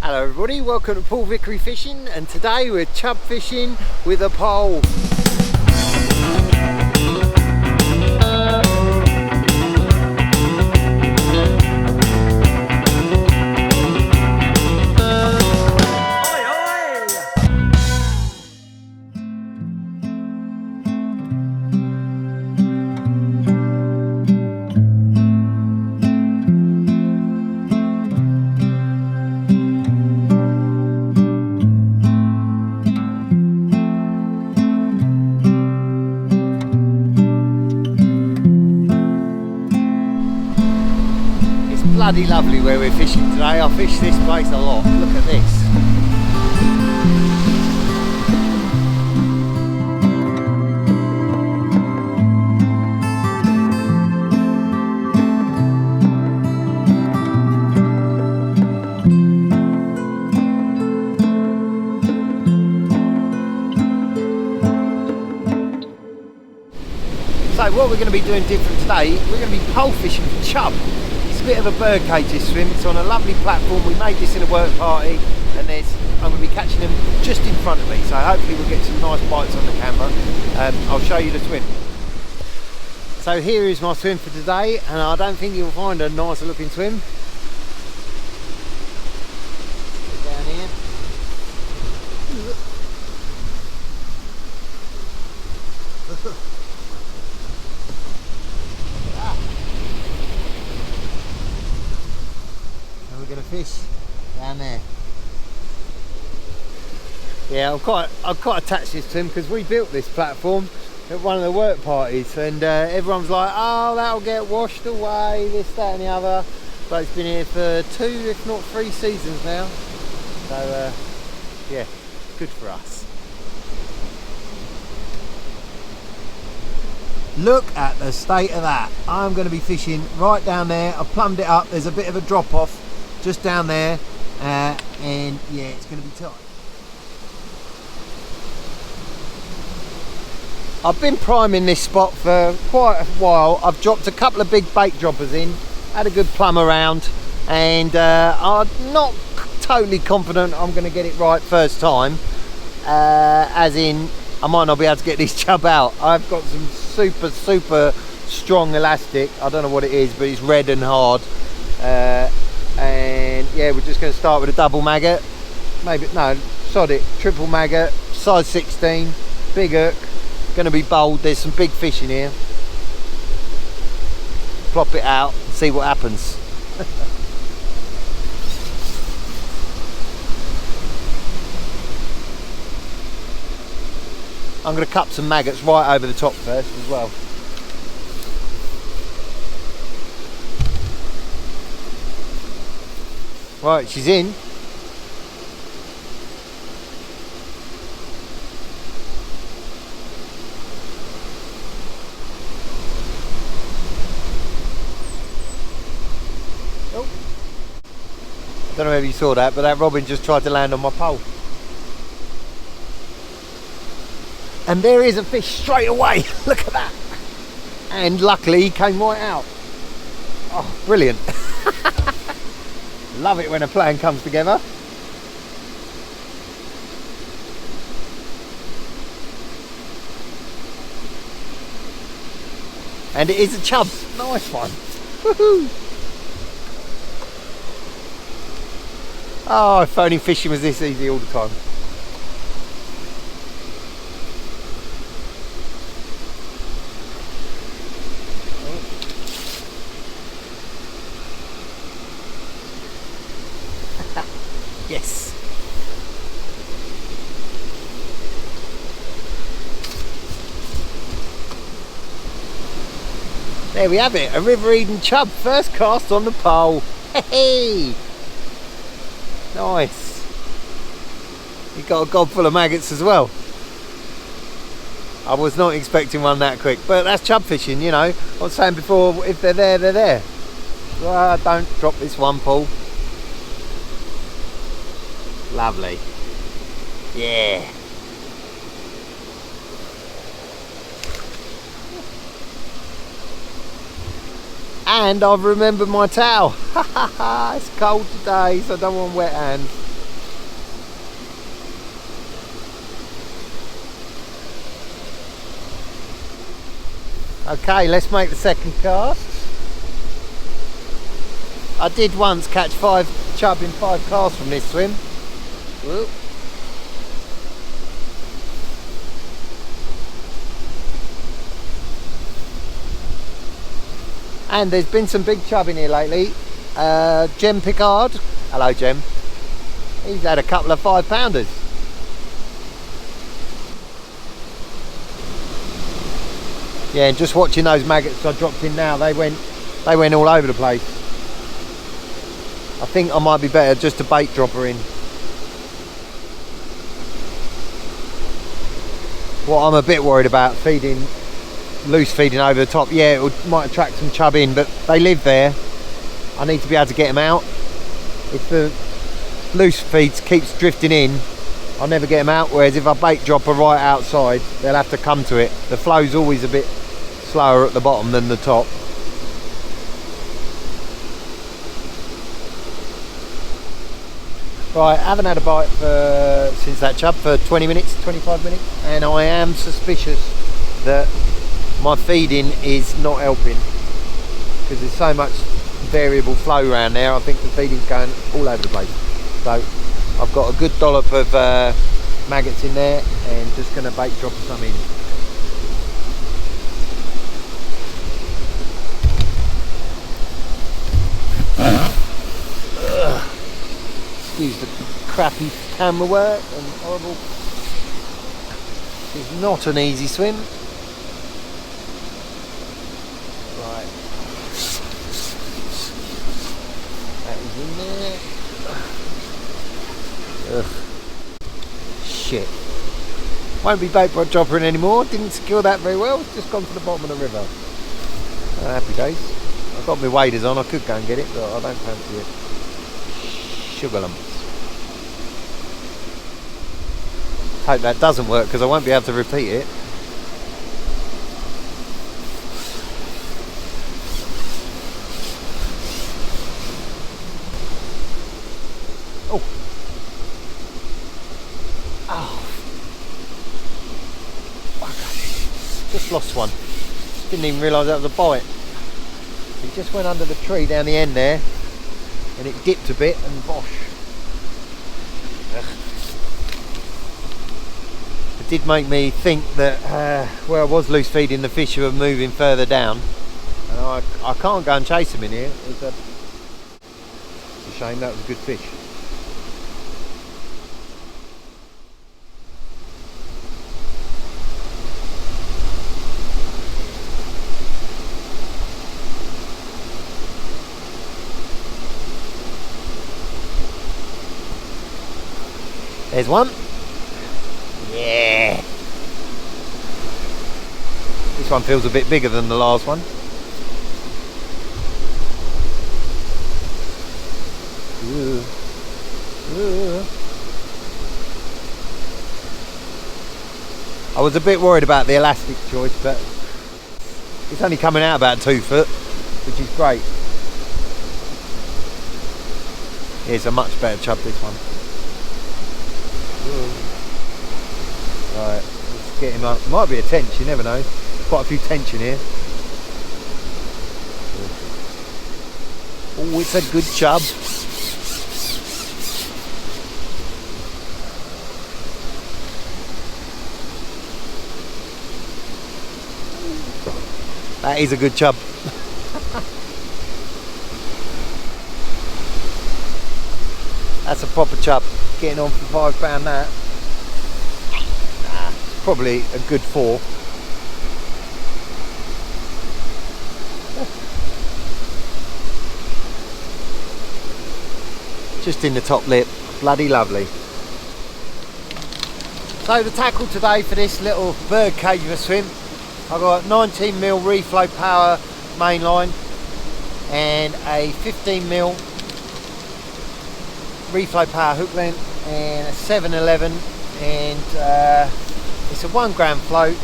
Hello everybody, welcome to Paul Vickery Fishing, and today we're chub fishing with a pole. Bloody lovely where we're fishing today. I fish this place a lot. Look at this. So what we're going to be doing different today, we're going to be pole fishing for chub. Bit of a bird cage this swim. It's on a lovely platform. We made this in a work party, and I'm going to be catching them just in front of me, so hopefully we'll get some nice bites on the camera. I'll show you the swim. So here is my swim for today, and I don't think you'll find a nicer looking swim. Get down here. We're going to fish down there. Yeah, I'm quite attached to this swim because we built this platform at one of the work parties, and everyone's like, oh, that'll get washed away, this, that and the other, but it's been here for 2 if not 3 seasons now, so yeah, good for us. Look at the state of that. I'm going to be fishing right down there. I've plumbed it up. There's a bit of a drop off just down there, and yeah, it's going to be tight. I've been priming this spot for quite a while. I've dropped a couple of big bait droppers in, had a good plumb around, and I'm not totally confident I'm going to get it right first time, as in I might not be able to get this chub out. I've got some super strong elastic. I don't know what it is, but it's red and hard. And yeah, we're just going to start with a double maggot, maybe no, sod it, triple maggot, size 16, big hook, going to be bold. There's some big fish in here. Plop it out, see what happens. I'm going to cup some maggots right over the top first as well. Right, she's in. Oh. I don't know if you saw that, but that robin just tried to land on my pole. And there is a fish straight away. Look at that. And luckily he came right out. Oh, brilliant. Love it when a plan comes together. And it is a chub. Nice one. Woohoo! Oh, if only fishing was this easy all the time. Yes. There we have it, a River Eden chub, first cast on the pole. Hey, nice. You got a gob full of maggots as well. I was not expecting one that quick, but that's chub fishing, you know. I was saying before, if they're there, they're there. Well, don't drop this one, Paul. Lovely. Yeah. And I've remembered my towel. It's cold today, so I don't want wet hands. Okay, let's make the second cast. I did once catch 5 chub in 5 casts from this swim. Whoop. And there's been some big chub in here lately. Jem Picard, hello Jem, he's had a couple of 5-pounders. Yeah, and just watching those maggots I dropped in now, they went all over the place. I think I might be better just to bait drop her in. What I'm a bit worried about, loose feeding over the top. Yeah, might attract some chub in, but they live there. I need to be able to get them out. If the loose feeds keeps drifting in, I'll never get them out, whereas if I bait drop her right outside, they'll have to come to it. The flow's always a bit slower at the bottom than the top. Right, I haven't had a bite since that chub for 20 minutes, 25 minutes, and I am suspicious that my feeding is not helping because there's so much variable flow around there. I think the feeding's going all over the place. So I've got a good dollop of maggots in there and just going to bait drop some in. Excuse the crappy camera work and horrible. It's not an easy swim. Right. That is in there. Ugh. Shit. Won't be bait dropping anymore. Didn't secure that very well. It's just gone to the bottom of the river. Happy days. I've got my waders on. I could go and get it, but I don't fancy it. Sugar lumps. Hope that doesn't work because I won't be able to repeat it. Oh. Oh. Okay. Just lost one. Didn't even realise that was a bite. It just went under the tree down the end there. And it dipped a bit and bosh. Ugh. It did make me think that where I was loose feeding, the fish were moving further down, and I can't go and chase them in here. It's a shame. That was a good fish. There's one. Yeah. This one feels a bit bigger than the last one. Ooh. Ooh. I was a bit worried about the elastic choice, but it's only coming out about 2 foot, which is great. Yeah, it's a much better chub, this one. Right, let's get him up. Might be a tench, you never know. Quite a few tench in here. Oh, it's a good chub. That is a good chub. That's a proper chub. Getting on for 5 pound that. Nah, probably a good 4. Just in the top lip. Bloody lovely. So the tackle today for this little bird cage of a swim, I've got 19mm reflow power main line and a 15mm reflow power hook length and a 711, and it's a 1 gram float.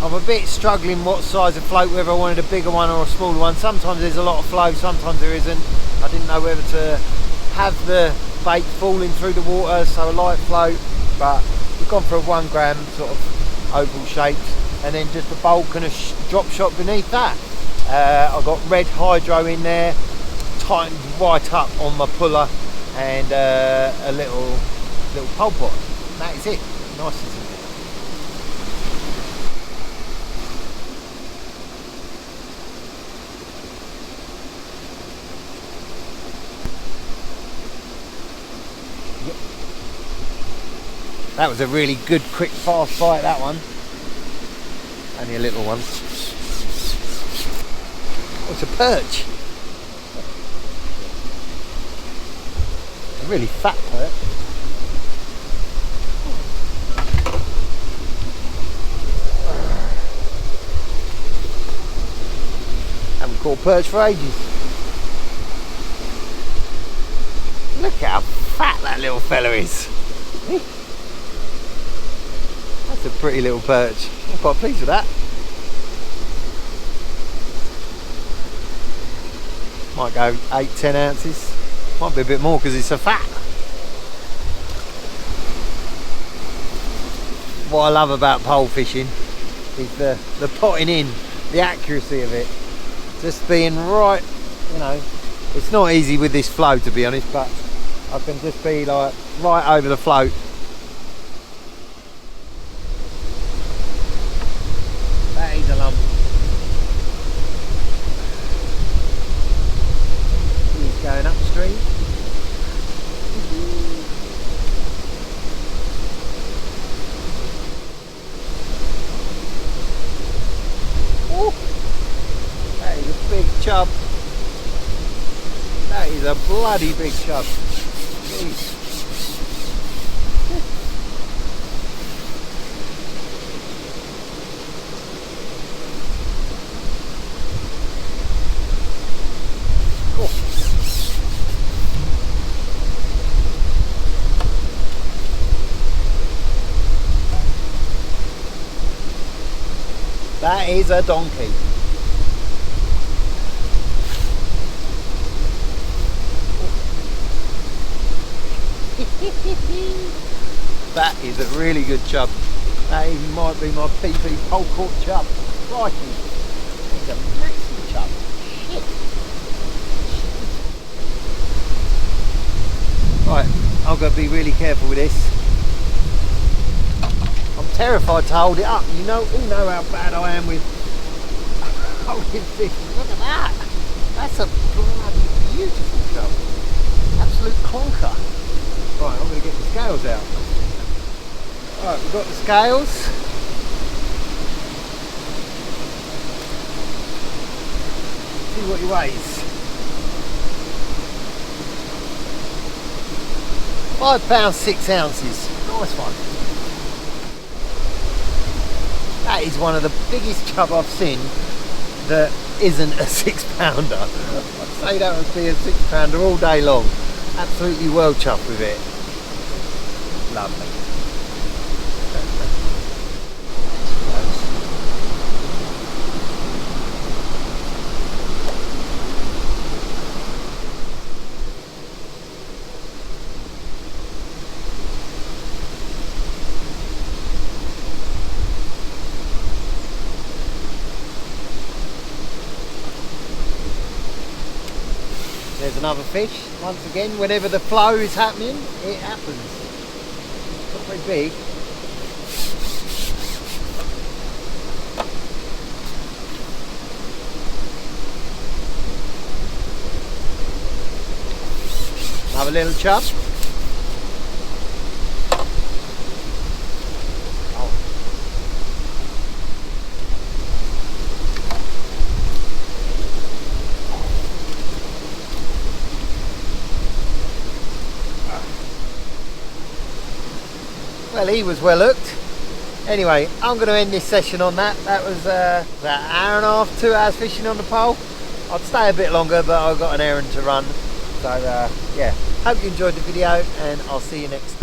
I'm a bit struggling what size of float, whether I wanted a bigger one or a smaller one. Sometimes there's a lot of flow, sometimes there isn't. I didn't know whether to have the bait falling through the water, so a light float, but we've gone for a 1 gram sort of oval shaped. and then just a bulk and a drop shot beneath that. I've got red hydro in there, tightened right up on my puller, and a little pole pot. That is it. Nice and simple. Yep. That was a really good, quick, fast bite. That one. Only a little one. Oh, it's a perch. A really fat perch. Haven't caught perch for ages. Look how fat that little fella is. That's a pretty little perch. I'm quite pleased with that. Might go 8-10 ounces. Might be a bit more because it's so fat. What I love about pole fishing is the potting in, the accuracy of it. Just being right, you know, it's not easy with this flow to be honest, but I can just be like right over the float. That is a lump. He's going upstream. Oh, that is a big chub. That is a bloody big chub. Jeez. That is a donkey. That is a really good chub. That even might be my PP pole caught chub. Crikey. It's a massive chub. Shit. Right, I've got to be really careful with this. I'm terrified to hold it up. You know, all know how bad I am with holding fish. Look at that. That's a bloody beautiful chub. Absolute clonker. Right, I'm going to get the scales out. Right, we've got the scales. See what he weighs. £5 6 ounces. Nice one. That is one of the biggest chub I've seen that isn't a 6-pounder. I'd say that would be a 6-pounder all day long. Absolutely well chuffed with it. Lovely. There's another fish. Once again, whenever the flow is happening, it happens. Not very big. Another little chub. Well, he was well hooked. Anyway, I'm going to end this session on that. That was about an hour and a half, 2 hours fishing on the pole. I'd stay a bit longer, but I've got an errand to run. So yeah, hope you enjoyed the video, and I'll see you next time.